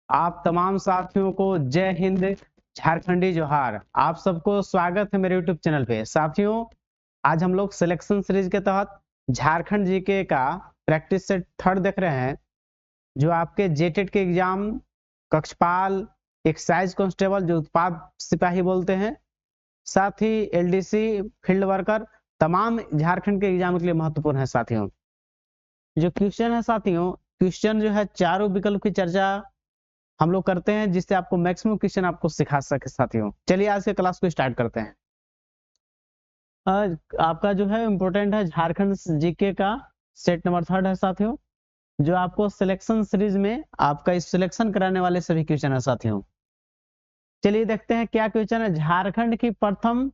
आप तमाम साथियों को जय हिंद, झारखंडी जोहार। आप सबको स्वागत है मेरे यूट्यूब चैनल पे। साथियों, आज हम लोग सिलेक्शन सीरीज के तहत झारखंड जीके का प्रैक्टिस सेट थर्ड देख रहे हैं, जो आपके जेटेट के एग्जाम, कक्षपाल, एक्साइज कांस्टेबल जो उत्पाद सिपाही बोलते हैं, साथ ही एलडीसी, फील्ड वर्कर, तमाम झारखंड के एग्जाम के लिए महत्वपूर्ण है। साथियों, जो क्वेश्चन है साथियों, क्वेश्चन जो है चारों विकल्प की चर्चा हम लोग करते हैं, जिससे आपको मैक्सिमम क्वेश्चन आपको सिखा सके। साथियों, चलिए आज के क्लास को स्टार्ट करते हैं। आज आपका जो है इम्पोर्टेंट है झारखंड जीके का सेट नंबर थर्ड है साथियों, जो आपको सिलेक्शन सीरीज में आपका इस सिलेक्शन कराने वाले सभी क्वेश्चन है साथियों। चलिए देखते हैं क्या क्वेश्चन है। झारखंड की प्रथम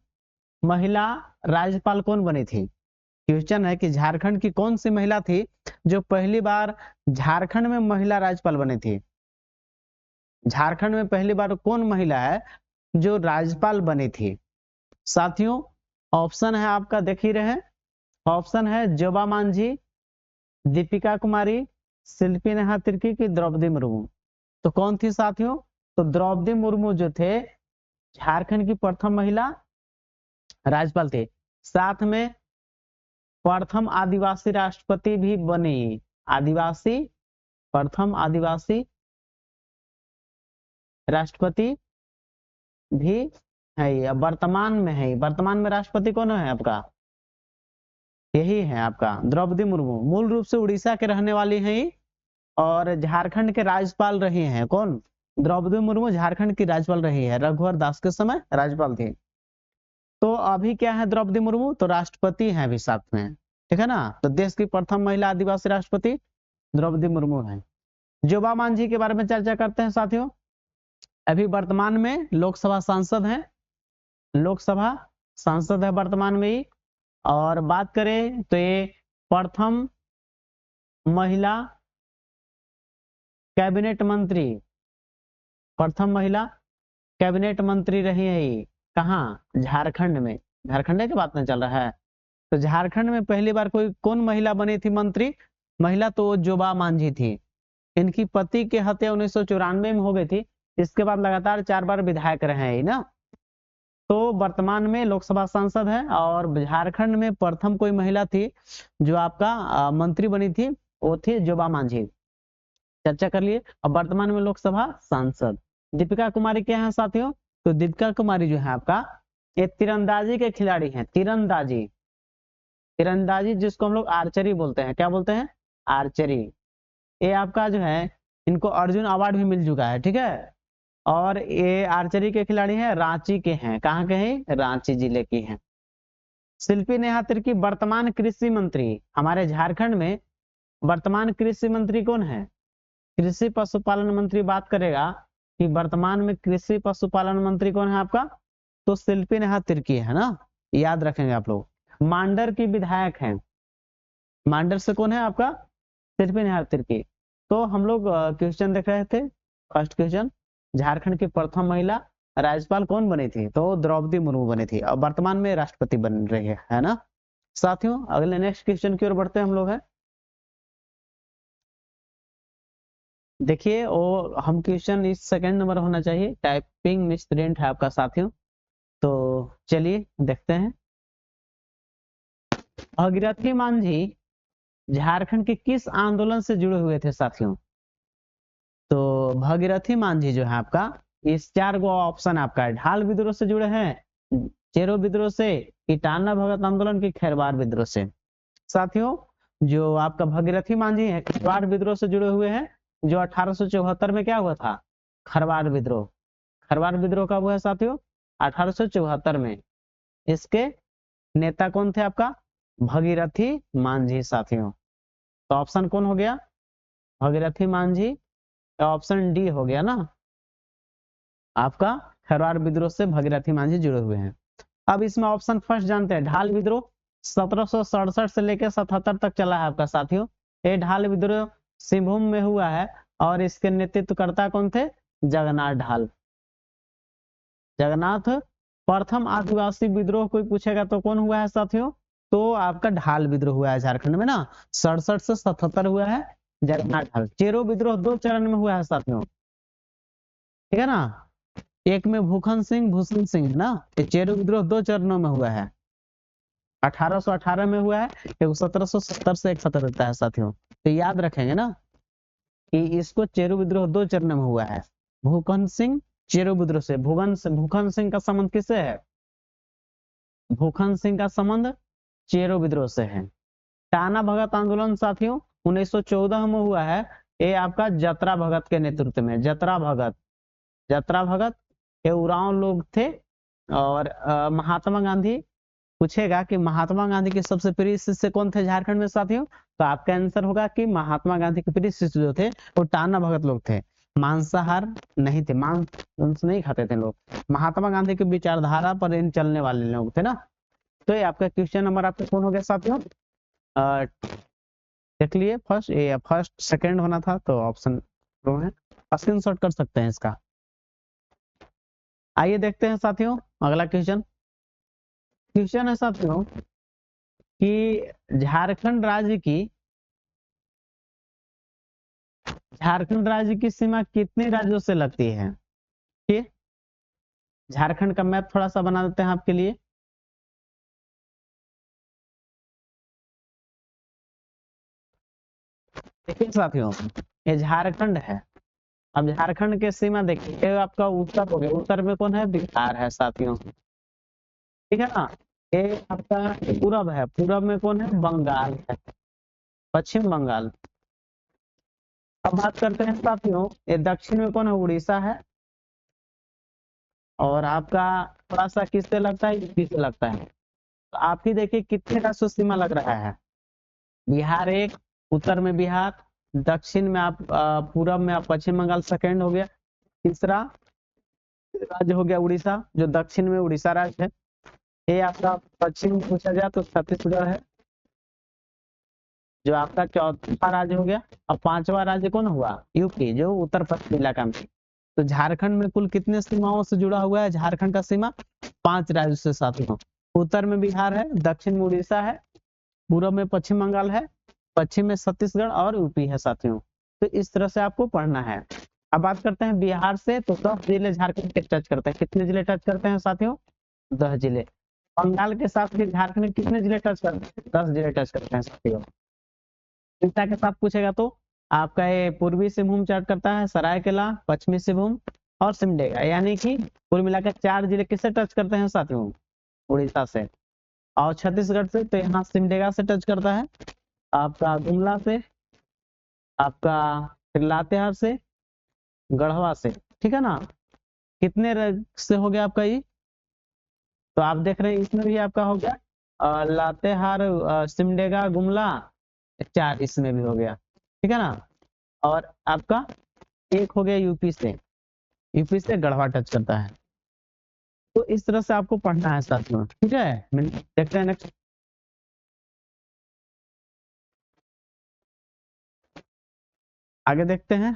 महिला राज्यपाल कौन बनी थी? क्वेश्चन है कि झारखंड की कौन सी महिला थी जो पहली बार झारखंड में महिला राज्यपाल बनी थी? झारखंड में पहली बार कौन महिला है जो राज्यपाल बनी थी? साथियों, ऑप्शन है आपका, देख ही रहे हैं। ऑप्शन है जोबा मांझी, दीपिका कुमारी, शिल्पी नेहा तिर्की की द्रौपदी मुर्मू। तो कौन थी साथियों? तो द्रौपदी मुर्मू जो थे झारखंड की प्रथम महिला राज्यपाल थे। साथ में प्रथम आदिवासी राष्ट्रपति भी बनी। आदिवासी, प्रथम आदिवासी राष्ट्रपति भी है, वर्तमान में है। वर्तमान में राष्ट्रपति कौन है आपका? यही है आपका द्रौपदी मुर्मू। मूल रूप से उड़ीसा के रहने वाली हैं और झारखंड के राज्यपाल रही हैं। कौन? द्रौपदी मुर्मू झारखंड की राज्यपाल रही है, रघुवर दास के समय राज्यपाल थी। तो अभी क्या है द्रौपदी मुर्मू? तो राष्ट्रपति हैं अभी साथ में, ठीक है ना। तो देश की प्रथम महिला आदिवासी राष्ट्रपति द्रौपदी मुर्मू है। जोबा मांझी के बारे में चर्चा करते हैं साथियों। अभी वर्तमान में लोकसभा सांसद हैं, लोकसभा सांसद है वर्तमान में ही। और बात करें तो ये प्रथम महिला कैबिनेट मंत्री, प्रथम महिला कैबिनेट मंत्री रही है ये। कहाँ? झारखंड में। झारखंड की बात में चल रहा है। तो झारखंड में पहली बार कोई कौन महिला बनी थी मंत्री? महिला तो जोबा मांझी थी। इनकी पति की हत्या 1994 में हो गई थी। इसके बाद लगातार 4 बार विधायक रहे हैं ना। तो वर्तमान में लोकसभा सांसद है और झारखंड में प्रथम कोई महिला थी जो आपका मंत्री बनी थी, वो थी जोबा मांझी। चर्चा कर लिए। अब वर्तमान में लोकसभा सांसद दीपिका कुमारी क्या है साथियों? तो दीपिका कुमारी जो है आपका ये तीरंदाजी के खिलाड़ी हैं। तीरंदाजी, तीरंदाजी जिसको हम लोग आर्चरी बोलते हैं। क्या बोलते हैं? आर्चरी। ये आपका जो है इनको अर्जुन अवार्ड भी मिल चुका है, ठीक है। और ये आर्चरी के खिलाड़ी हैं, रांची के हैं। कहाँ के हैं? रांची जिले की हैं। शिल्पी नेहा तिर्की वर्तमान कृषि मंत्री। हमारे झारखंड में वर्तमान कृषि मंत्री कौन है? कृषि पशुपालन मंत्री बात करेगा कि वर्तमान में कृषि पशुपालन मंत्री कौन है आपका? तो शिल्पी नेहा तिर्की है ना, याद रखेंगे आप लोग। मांडर की विधायक हैं। मांडर से कौन है आपका? शिल्पी नेहा तिर्की। तो हम लोग क्वेश्चन देख रहे थे। फर्स्ट क्वेश्चन, झारखंड की प्रथम महिला राज्यपाल कौन बनी थी? तो द्रौपदी मुर्मू बनी थी और वर्तमान में राष्ट्रपति बन रही है ना। साथियों, अगले नेक्स्ट क्वेश्चन की ओर बढ़ते हैं हम लोग है। देखिए, वो हम क्वेश्चन इस सेकंड नंबर होना चाहिए। टाइपिंग में स्टूडेंट है आपका साथियों। तो चलिए देखते हैं। भगीरथी मांझी झारखंड के किस आंदोलन से जुड़े हुए थे साथियों? तो भगीरथी मांझी जो है आपका, इस 4 गो ऑप्शन आपका है। ढाल विद्रोह से जुड़े हैं, चेरो विद्रोह से, इटाना भगत आंदोलन की, खैरवार विद्रोह से। साथियों, जो आपका भगीरथी मांझी है खरवार विद्रोह से जुड़े हुए हैं, जो 1874 में क्या हुआ था? खरवार विद्रोह। खरवार विद्रोह कब हुआ साथियों? 1874 में। इसके नेता कौन थे आपका? भगीरथी मांझी साथियों। तो ऑप्शन कौन हो गया? भगीरथी मांझी। ऑप्शन डी हो गया ना आपका। खरवार विद्रोह से भगीरथी मांझी जुड़े हुए हैं। अब इसमें ऑप्शन फर्स्ट जानते हैं। ढाल विद्रोह 1767 से लेकर 77 तक चला है आपका साथियों। ये ढाल विद्रोह सिंहभूम में हुआ है और इसके नेतृत्वकर्ता कौन थे? जगन्नाथ ढाल। जगन्नाथ। प्रथम आदिवासी विद्रोह कोई पूछेगा तो कौन हुआ है साथियों? तो आपका ढाल विद्रोह हुआ है झारखंड में ना, 67 से 77 हुआ है जगन्नाथ ढाल। चेरो विद्रोह 2 चरण में हुआ है साथियों। ठीक है ना। एक में भूखन सिंह भूषण सिंह है ना, ये चेरू विद्रोह 2 चरणों में हुआ है। 1818 में हुआ है, एक 1770 से 71 रहता है साथियों। तो याद रखेंगे ना कि इसको चेरू विद्रोह 2 चरणों में हुआ है। भूखन सिंह चेरू विद्रोह से, भूखन सिंह का संबंध किससे है? भूखन सिंह का संबंध चेरो विद्रोह से है। टाना भगत आंदोलन साथियों 1914 में हुआ है, ये आपका जतरा भगत के नेतृत्व में। जतरा भगत ये उरांव लोग थे। और महात्मा गांधी, पूछेगा कि महात्मा गांधी के सबसे प्रिय शिष्य कौन थे झारखंड में साथियों, तो आपका आंसर होगा कि महात्मा गांधी के प्रिय शिष्य जो थे वो टाना भगत लोग थे। मांसाहार नहीं थे, मांस नहीं खाते थे लोग, महात्मा गांधी की विचारधारा पर इन चलने वाले लोग थे ना। तो ये आपका क्वेश्चन नंबर आपका कौन हो गया साथियों? देख लिए फर्स्ट सेकंड होना था तो ऑप्शन दो है, स्क्रीनशॉट कर सकते हैं इसका। आइए देखते हैं साथियों अगला क्वेश्चन। क्वेश्चन है साथियों कि झारखंड राज्य की सीमा कितने राज्यों से लगती है? ठीक, झारखंड का मैप थोड़ा सा बना देते हैं आपके लिए। देखिए साथियों, ये झारखंड है। अब झारखंड के सीमा देखिए, ये आपका उत्तर हो गया, उत्तर में कौन है? बिहार है साथियों, ठीक है ना। ये आपका पूरब है, पूरब में कौन है? बंगाल है, पश्चिम बंगाल। अब बात करते हैं साथियों, ये दक्षिण में कौन है? उड़ीसा है। और आपका थोड़ा सा किससे लगता है? यूपी से लगता है। तो आप ही देखिए कितने राज्यों से सीमा लग रहा है। बिहार एक, उत्तर में बिहार, दक्षिण में आप पूरब में आप पश्चिम बंगाल सेकेंड हो गया, तीसरा राज्य हो गया उड़ीसा, जो दक्षिण में उड़ीसा राज्य है। ये आपका पश्चिम में पूछा जाए तो छत्तीसगढ़ है, जो आपका चौथा राज्य हो गया। अब पांचवा राज्य कौन हुआ? यूपी, जो उत्तर पश्चिम इलाका में। तो झारखंड में कुल कितने सीमाओं से जुड़ा हुआ है? झारखंड का सीमा 5 राज्यों से साथियों। उत्तर में बिहार है, दक्षिण में उड़ीसा है, पूर्व में पश्चिम बंगाल है, पश्चिम में छत्तीसगढ़ और यूपी है साथियों। तो इस तरह से आपको पढ़ना है। अब बात करते हैं बिहार से, तो 10 जिले झारखंड के टच करते हैं। कितने जिले टच करते हैं साथियों? 10 जिले। बंगाल के साथ भी झारखंड के कितने जिले टच करते हैं? 10 जिले टच करते हैं साथियों। उड़ीसा के साथ पूछेगा तो आपका ये पूर्वी सिंहभूम टच करता है, सरायकेला, पश्चिमी सिंहभूम और सिमडेगा, यानी कि कुल मिलाकर 4 जिले किससे टच करते हैं साथियों? उड़ीसा से। और छत्तीसगढ़ से तो यहाँ सिमडेगा से टच करता है, आपका गुमला से, आपका फिर लातेहार से, गढ़वा से, ठीक है ना। कितने से हो गया आपका ये? तो आप देख रहे हैं इसमें भी आपका हो गया लातेहार, सिमडेगा, गुमला, 4 इसमें भी हो गया, ठीक है ना। और आपका एक हो गया यूपी से, यूपी से गढ़वा टच करता है। तो इस तरह से आपको पढ़ना है साथियों, ठीक है। देखते हैं नेक्स्ट। आगे देखते हैं।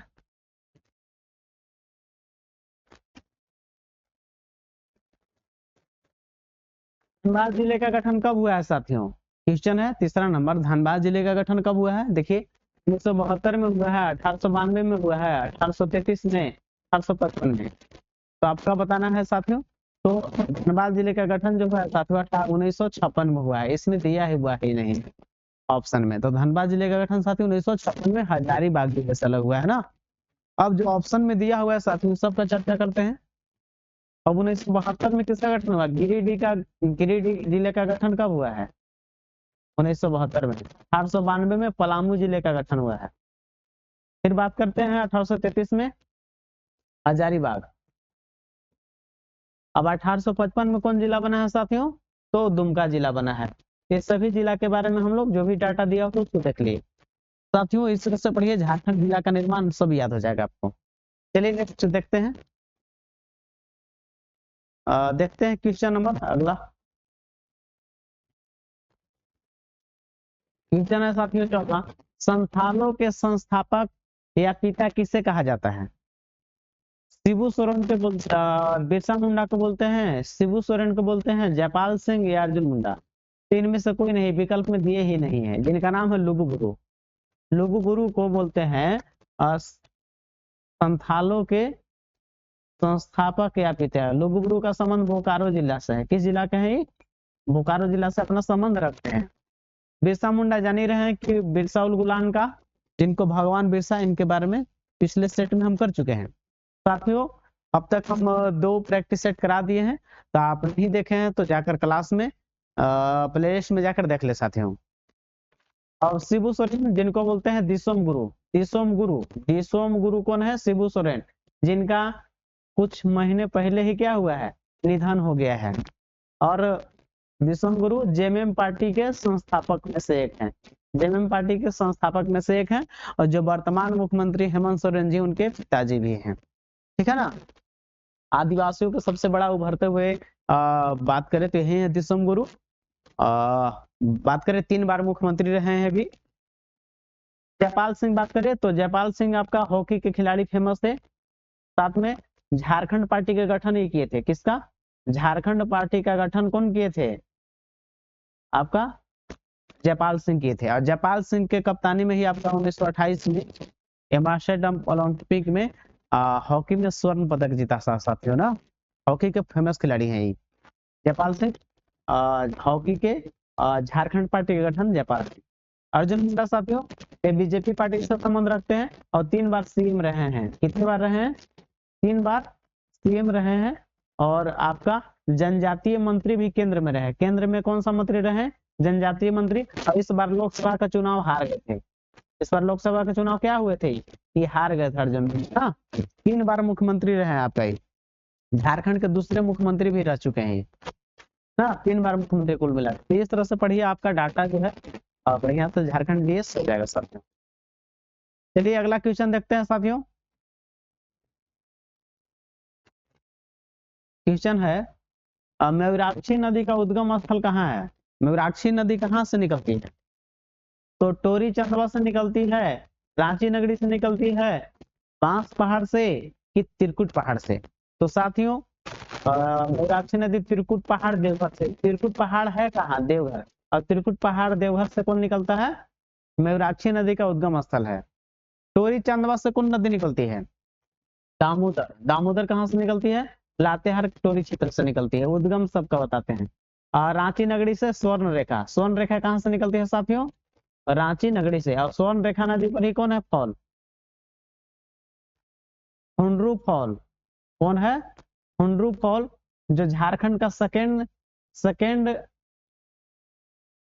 धनबाद जिले का गठन कब हुआ है साथियों? क्वेश्चन है तीसरा नंबर, धनबाद जिले का गठन कब हुआ है? देखिए 1972 में हुआ है, 1892 में हुआ है, 1833 में, 1855 में। तो आपका बताना है साथियों। तो धनबाद जिले का गठन जो है साथियों 1956 में हुआ है, इसमें दिया ही हुआ ही नहीं ऑप्शन में। तो धनबाद जिले का गठन साथियों 1956 में हजारीबाग जिले से अलग हुआ है ना। अब जो ऑप्शन में दिया हुआ है साथियों सबका चर्चा करते हैं। अब 1972 में किसका गठन हुआ? गिरिडीह जिले का गठन कब हुआ है? 1972 में। 1892 में पलामू जिले का गठन हुआ है। फिर बात करते हैं 1833 में हजारीबाग। अब 1855 में कौन जिला बना है साथियों? तो दुमका जिला बना है। ये सभी जिला के बारे में हम लोग जो भी डाटा दिया हो उसको देख लिए साथियों। इस तरह से पढ़िए, झारखंड जिला का निर्माण सब याद हो जाएगा आपको। चलिए नेक्स्ट देखते हैं। देखते हैं क्वेश्चन नंबर अगला। क्वेश्चन है साथियों चौथा, संथालों के संस्थापक या पिता किसे कहा जाता है? शिबू सोरेन के बोलते, बिरसा मुंडा को बोलते हैं, शिबू सोरेन को बोलते हैं, जयपाल सिंह या अर्जुन मुंडा। तो इनमें से कोई नहीं, विकल्प में दिए ही नहीं है। जिनका नाम है लुगु गुरु। लुगु गुरु को बोलते हैं संथालों के संस्थापक या पिता। लुगु गुरु का संबंध बोकारो जिला से है। किस जिला का है? बोकारो जिला से अपना संबंध रखते हैं। बिरसा मुंडा जान ही रहे हैं कि बिरसा उल गुलान का, जिनको भगवान बिरसा, इनके बारे में पिछले सेट में हम कर चुके हैं। साथियों अब तक हम 2 प्रैक्टिस सेट करा दिए हैं, तो आप नहीं देखे हैं तो जाकर क्लास में प्लेलिस्ट में जाकर देख ले साथियों। और शिबू सोरेन जिनको बोलते हैं दिसोम गुरु, दिसोम गुरु, दिसोम गुरु कौन है? शिबू सोरेन, जिनका कुछ महीने पहले ही क्या हुआ है? निधन हो गया है। और दिसोम गुरु जेएमएम पार्टी के संस्थापक में से एक हैं, जेएमएम पार्टी के संस्थापक में से एक हैं, और जो वर्तमान मुख्यमंत्री हेमंत सोरेन जी उनके पिताजी भी हैं। ठीक है ना। आदिवासियों के सबसे बड़ा उभरते हुए बात करें तो यही है दिसोम गुरु। बात करें 3 बार मुख्यमंत्री रहे हैं भी। जयपाल सिंह बात करें तो जयपाल सिंह आपका हॉकी के खिलाड़ी फेमस थे, साथ में झारखंड पार्टी का गठन ही किए थे। किसका? झारखंड पार्टी का गठन कौन किए थे? आपका जयपाल सिंह किए थे। और जयपाल सिंह के कप्तानी में ही आपका 1928 में एम्स्टर्डम ओलंपिक में हॉकी में स्वर्ण पदक जीता। साथियों ना, हॉकी के फेमस खिलाड़ी हैं ये जयपाल सिंह। हॉकी के झारखंड पार्टी का गठन जयपाल सिंह। अर्जुन मुंडा साथियों ये बीजेपी पार्टी से संबंध रखते हैं और 3 बार सीएम रहे हैं। कितने बार रहे हैं? 3 बार सीएम रहे हैं। और आपका जनजातीय मंत्री भी केंद्र में रहे। केंद्र में कौन सा मंत्री रहे? जनजातीय मंत्री। और इस बार लोकसभा का चुनाव हार गए थे। इस बार लोकसभा के चुनाव क्या हुए थे? ये हार गए थे अर्जुन मुंडा। 3 बार मुख्यमंत्री रहे हैं आपका। झारखंड के दूसरे मुख्यमंत्री भी रह चुके हैं ना, 3 बार मुख्यमंत्री कुल मिला। तो इस तरह से पढ़िए, आपका डाटा जो है बढ़िया से झारखंड डीएस हो जाएगा साथियों। चलिए अगला क्वेश्चन देखते हैं साथियों। क्वेश्चन है मयूराक्षी नदी का उद्गम स्थल कहाँ है? मयूराक्षी नदी कहाँ से निकलती है? तो टोरी चंदवा से निकलती है, रांची नगरी से निकलती है, बांस पहाड़ से कि त्रिकुट पहाड़ से? तो साथियों मयूराक्षी नदी त्रिकुट पहाड़ देवघर से। त्रिकुट पहाड़ है कहाँ? देवघर। और त्रिकुट पहाड़ देवघर से कौन निकलता है? मयूराक्षी नदी का उद्गम स्थल है। टोरी चंदवा से कौन नदी निकलती है? दामोदर। दामोदर कहाँ से निकलती है? लातेहार टोरी क्षेत्र से निकलती है। उद्गम सबका बताते हैं। और रांची नगरी से स्वर्ण रेखा। स्वर्ण रेखा कहाँ से निकलती है साथियों? रांची नगरी से। और स्वर्ण रेखा नदी पर ही कौन है फॉल? हुंडरू फॉल। कौन है? हुंडरू फॉल, जो झारखंड का सेकेंड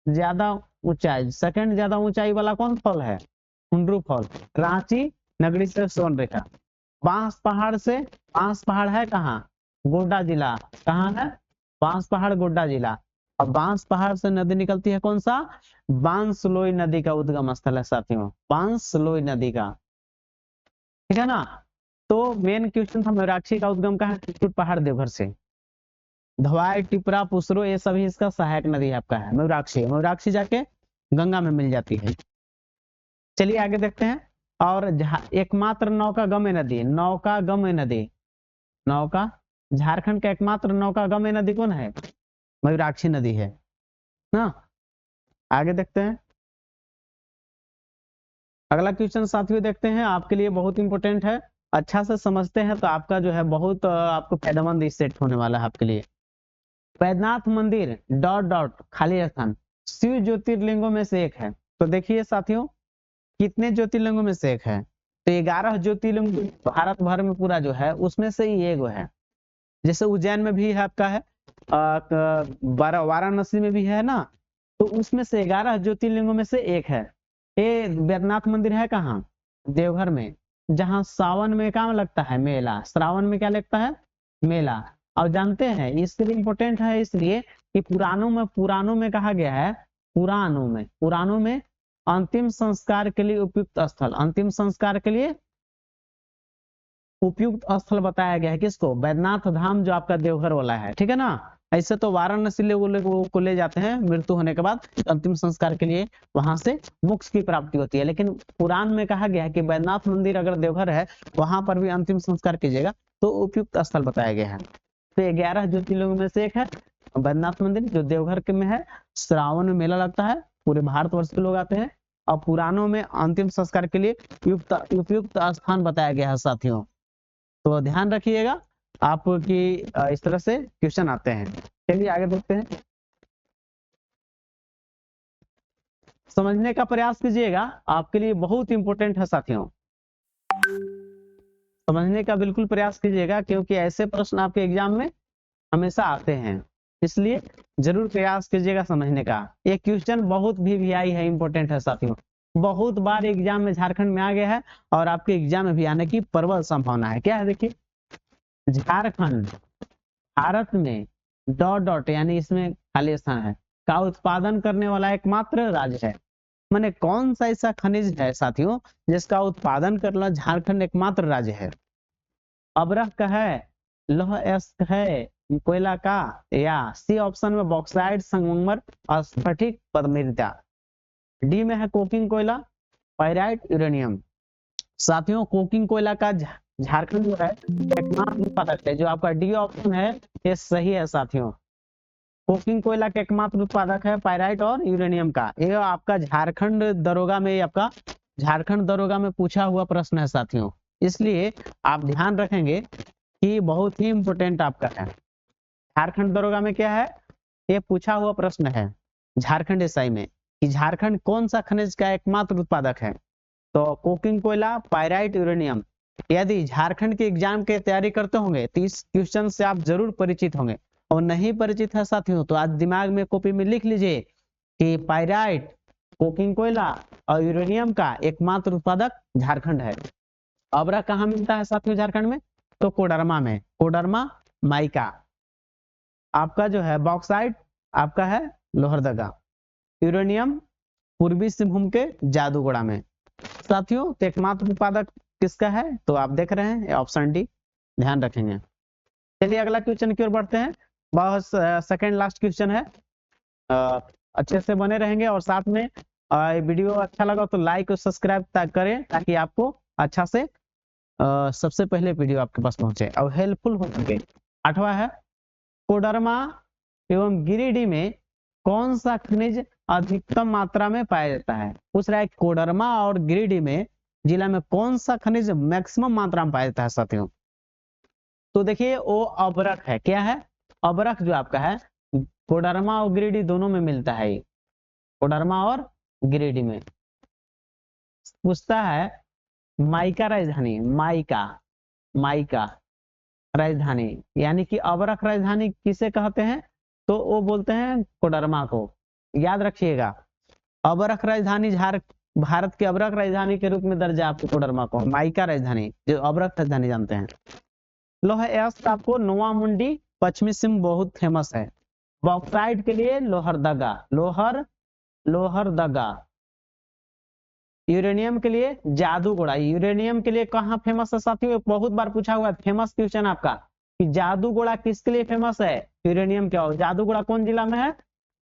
ज्यादा ऊंचाई वाला कौन फॉल है? हुंडरू फॉल। रांची नगरी से स्वर्ण रेखा। बांस पहाड़ से, बांस पहाड़ है कहाँ? गोड्डा जिला। कहाँ है? बांस पहाड़ गोड्डा जिला। और बांस पहाड़ से नदी निकलती है कौन सा? बांसलोई नदी का उद्गम स्थल है साथियों, बांसलोई नदी का। ठीक है ना। तो मेन क्वेश्चन था मयूराक्षी का उद्गम कहाँ? त्रिकुट पहाड़ देवघर से। धवाई, टिपरा, पुसरो ये सभी इसका सहायक नदी आपका है मयूराक्षी। मयूराक्षी जाके गंगा में मिल जाती है। चलिए आगे देखते हैं। और एकमात्र नौका गम्य नदी, नौका गम्य नदी, नौका झारखंड का एकमात्र नौका गम्य नदी कौन है? मयूराक्षी नदी है ना। आगे देखते हैं। अगला क्वेश्चन साथियों देखते हैं, आपके लिए बहुत इंपॉर्टेंट है। अच्छा से समझते हैं तो आपका जो है बहुत आपको फायदेमंद इस सेट होने वाला है आपके लिए। वैद्यनाथ मंदिर डॉट डॉट खाली स्थान शिव ज्योतिर्लिंगों में से एक है। तो देखिए साथियों कितने ज्योतिर्लिंगों में से एक है? तो 11 ज्योतिर्लिंग भारत भर में पूरा जो है उसमें से ही एक है। जैसे उज्जैन में भी है आपका है, वाराणसी में भी है ना, तो उसमें से 11 ज्योतिर्लिंगों में से एक है। ये वैद्यनाथ मंदिर है कहाँ? देवघर में, जहाँ सावन में काम लगता है मेला। श्रावण में क्या लगता है? मेला। और जानते हैं इसलिए इंपॉर्टेंट है, इसलिए कि पुराणों में कहा गया है, पुराणों में अंतिम संस्कार के लिए उपयुक्त स्थल, अंतिम संस्कार के लिए उपयुक्त स्थल बताया गया है। किसको? वैद्यनाथ धाम जो आपका देवघर वाला है। ठीक है ना। ऐसे तो वाराणसी को ले जाते हैं मृत्यु होने के बाद अंतिम संस्कार के लिए, वहां से मोक्ष की प्राप्ति होती है। लेकिन पुराण में कहा गया है कि वैद्यनाथ मंदिर अगर देवघर है वहां पर भी अंतिम संस्कार कीजिएगा, तो उपयुक्त स्थल बताया गया है। तो 11 ज्योतिर्लिंगों में से एक है वैद्यनाथ मंदिर, जो देवघर के में है। श्रावण में मेला लगता है, पूरे भारतवर्ष के लोग आते हैं। और पुराणों में अंतिम संस्कार के लिए उपयुक्त स्थान बताया गया है साथियों। तो ध्यान रखिएगा आपकी इस तरह से क्वेश्चन आते हैं। चलिए आगे देखते हैं। समझने का प्रयास कीजिएगा, आपके लिए बहुत इंपॉर्टेंट है साथियों। समझने का बिल्कुल प्रयास कीजिएगा, क्योंकि ऐसे प्रश्न आपके एग्जाम में हमेशा आते हैं, इसलिए जरूर प्रयास कीजिएगा समझने का। ये क्वेश्चन बहुत वीवीआई है, इंपॉर्टेंट है साथियों। बहुत बार एग्जाम में झारखंड में आ गया है और आपके एग्जाम में भी आने की प्रबल संभावना है। क्या है देखिए, झारखंड भारत में डॉट डॉट यानी इसमें खाली स्थान है का उत्पादन करने वाला एकमात्र राज्य है। माने कौन सा ऐसा खनिज है साथियों जिसका उत्पादन करने वाला झारखंड एकमात्र राज्य है? अब्रक का है, लौह अयस्क है, कोयला का, या सी ऑप्शन में बॉक्साइट, संगमरमर और स्फटिक पदमृदा। डी में है कोकिंग कोयला, पाइराइट, यूरेनियम। साथियों कोकिंग कोयला का झारखंड जो है एकमात्र उत्पादक है। जो आपका डी ऑप्शन है ये सही है साथियों। कोकिंग कोयला के एकमात्र उत्पादक है पाइराइट और यूरेनियम का। ये आपका झारखंड दरोगा में, आपका झारखंड दरोगा में पूछा हुआ प्रश्न है साथियों, इसलिए आप ध्यान रखेंगे कि बहुत ही इंपॉर्टेंट आपका है। झारखंड दरोगा में क्या है, ये पूछा हुआ प्रश्न है झारखंड एसआई में कि झारखंड कौन सा खनिज का एकमात्र उत्पादक है। तो कोकिंग कोयला, पाइराइट, यूरेनियम। यदि झारखंड के एग्जाम की तैयारी करते होंगे तो इस क्वेश्चन से आप जरूर परिचित होंगे, और नहीं परिचित है साथियों तो आज दिमाग में कॉपी में लिख लीजिए कि पाइराइट, कोकिंग कोयला और यूरेनियम का एकमात्र उत्पादक झारखंड है। अबरा कहाँ मिलता है साथियों झारखंड में? तो कोडरमा में, कोडरमा माइका। आपका जो है बॉक्साइट आपका है लोहरदगा। यूरेनियम पूर्वी सिंहभूम के जादूगोड़ा में। साथियों तो एकमात्र उत्पादक किसका है? तो आप देख रहे हैं ऑप्शन डी, ध्यान रखेंगे। चलिए अगला क्वेश्चन की ओर बढ़ते हैं। बहुत सेकंड लास्ट क्वेश्चन है, अच्छे से बने रहेंगे और साथ में वीडियो अच्छा लगा तो लाइक और सब्सक्राइब करें ताकि आपको अच्छा से सबसे पहले वीडियो आपके पास पहुंचे और हेल्पफुल हो सके। 8वां है, कोडरमा एवं गिरिडीह में कौन सा खनिज अधिकतम मात्रा में पाया जाता है? पूछ रहा है कोडरमा और गिरिडीह में जिला में कौन सा खनिज मैक्सिमम मात्रा में पाया जाता है साथियों? तो देखिए वो अबरख है। क्या है? अबरख जो आपका है कोडरमा और गिरिडीह दोनों में मिलता है। कोडरमा और गिरिडीह में। पूछता है माइका राजधानी, माइका, माइका राजधानी यानी कि अबरख राजधानी किसे कहते हैं? तो वो बोलते हैं कोडरमा को। याद रखिएगा अबरख राजधानी भारत के अबरख राजधानी के रूप में दर्जा आपको कोडरमा को। माइका राजधानी जो अबरख राजधानी जानते हैं। लोह अयस्क आपको नोवामुंडी पश्चिमी सिंह बहुत फेमस है। बॉक्साइट के लिए लोहरदगा, लोहरदगा। यूरेनियम के लिए जादूगोड़ा। यूरेनियम के लिए कहाँ फेमस है साथियों? बहुत बार पूछा हुआ है, फेमस क्वेश्चन आपका कि जादूगोड़ा किसके लिए फेमस है? यूरेनियम क्या हो? जादूगोड़ा कौन जिला में है?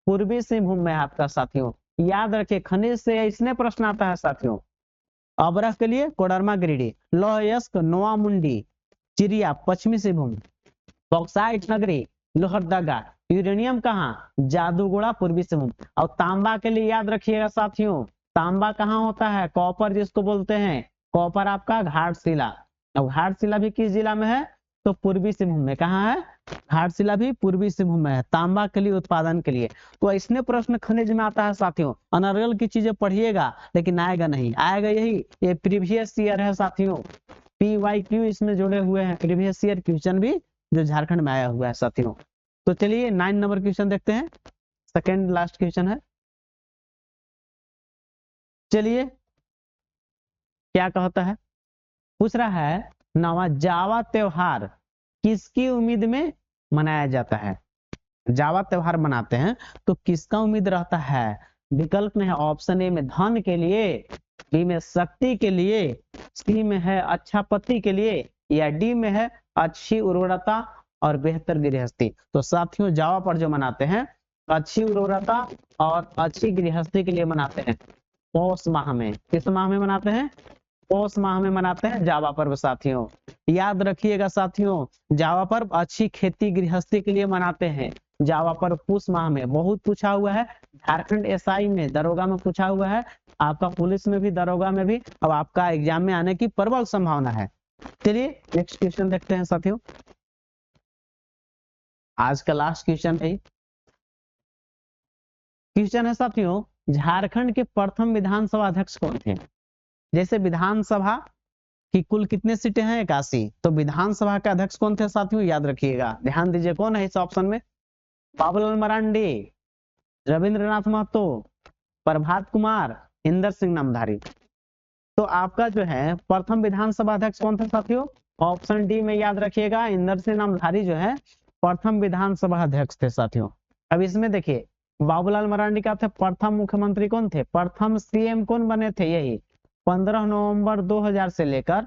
पूर्वी सिंहभूम में आपका साथियों। याद रखिए खनिज से इसने प्रश्न आता है साथियों। अबरख के लिए कोडरमा गिरिडीह, लौह अयस्क नोवामुंडी चिरिया पश्चिमी सिंहभूम, बॉक्साइट नगरी लोहरदगा, यूरेनियम कहाँ? जादूगोड़ा पूर्वी सिंहभूम। और तांबा के लिए याद रखिएगा साथियों, तांबा कहाँ होता है? कॉपर जिसको बोलते हैं, कॉपर आपका घाटशिला। अब घाटशिला भी किस जिला में है? तो पूर्वी सिंहभूम में। कहाँ है? घाटशिला भी पूर्वी सिंहभूम में है। तांबा के लिए उत्पादन के लिए तो इसने प्रश्न खनिज में आता है साथियों। अनर्गल की चीजें पढ़िएगा लेकिन आएगा नहीं, आएगा यही ये प्रीवियस ईयर है साथियों। PYQ इसमें जुड़े हुए हैं, प्रीवियस ईयर क्वेश्चन भी जो झारखंड में आया हुआ है साथियों। तो चलिए 9 नंबर क्वेश्चन देखते हैं, सेकेंड लास्ट क्वेश्चन है। चलिए क्या कहता है, पूछ रहा है नवा जावा त्योहार किसकी उम्मीद में मनाया जाता है? जावा त्योहार मनाते हैं तो किसका उम्मीद रहता है? विकल्प में है ऑप्शन ए में धन के लिए, बी में शक्ति के लिए, सी में है अच्छा पति के लिए, या डी में है अच्छी उर्वरता और बेहतर गृहस्थी। तो साथियों जावा पर जो मनाते हैं अच्छी उर्वरता और अच्छी गृहस्थी के लिए मनाते हैं। पौष माह में, किस माह में मनाते हैं? पौष माह में मनाते हैं जावा पर्व साथियों। याद रखिएगा साथियों जावा पर्व अच्छी खेती गृहस्थी के लिए मनाते हैं। जावा पर्व पुष माह में बहुत पूछा हुआ है, झारखंड एसआई में दरोगा में पूछा हुआ है, आपका पुलिस में भी दरोगा में भी, अब आपका एग्जाम में आने की प्रबल संभावना है। चलिए नेक्स्ट क्वेश्चन देखते हैं साथियों। आज का लास्ट क्वेश्चन है। क्वेश्चन है साथियों, झारखंड के प्रथम विधानसभा अध्यक्ष कौन थे? जैसे विधानसभा की कुल कितने सीटें हैं? 81। तो विधानसभा के अध्यक्ष कौन थे साथियों? याद रखिएगा, ध्यान दीजिए, कौन है इस ऑप्शन में? बाबूलाल मरांडी, रविंद्रनाथ महतो, प्रभात कुमार, इंदर सिंह नामधारी। तो आपका जो है प्रथम विधानसभा अध्यक्ष कौन था साथियों? ऑप्शन डी में याद रखिएगा, इंदर सिंह नामधारी जो है प्रथम विधानसभा अध्यक्ष थे साथियों। अब इसमें देखिए, बाबूलाल मरांडी का थे प्रथम मुख्यमंत्री कौन थे? प्रथम सीएम कौन बने थे? यही 15 नवंबर 2000 से लेकर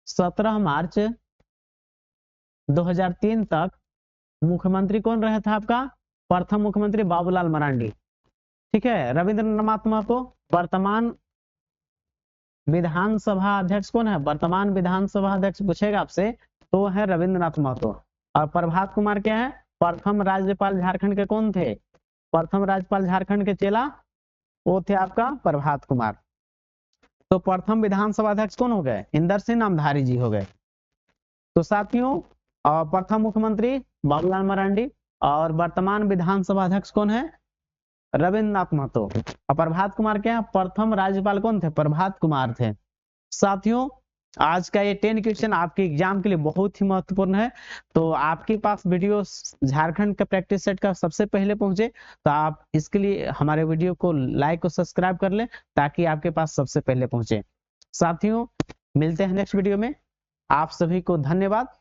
17 मार्च 2003 तक मुख्यमंत्री कौन रहे था आपका? प्रथम मुख्यमंत्री बाबूलाल मरांडी। ठीक है। रविंद्रनाथ महतो वर्तमान विधानसभा अध्यक्ष कौन है? वर्तमान विधानसभा अध्यक्ष पूछेगा आपसे तो है रविंद्रनाथ महतो। और प्रभात कुमार क्या है? प्रथम राज्यपाल झारखंड के कौन थे? प्रथम राज्यपाल झारखंड के चेला वो थे आपका प्रभात कुमार। तो प्रथम विधानसभा अध्यक्ष कौन हो गए? इंदर सिंह नामधारी जी हो गए। तो साथियों प्रथम मुख्यमंत्री बाबूलाल मरांडी और वर्तमान विधानसभा अध्यक्ष कौन है? रविंद्रनाथ महतो। और प्रभात कुमार क्या है? प्रथम राज्यपाल कौन थे? प्रभात कुमार थे। साथियों आज का ये 10 क्वेश्चन आपके एग्जाम के लिए बहुत ही महत्वपूर्ण है। तो आपके पास वीडियो झारखंड का प्रैक्टिस सेट का सबसे पहले पहुंचे तो आप इसके लिए हमारे वीडियो को लाइक और सब्सक्राइब कर लें ताकि आपके पास सबसे पहले पहुंचे। साथियों मिलते हैं नेक्स्ट वीडियो में। आप सभी को धन्यवाद।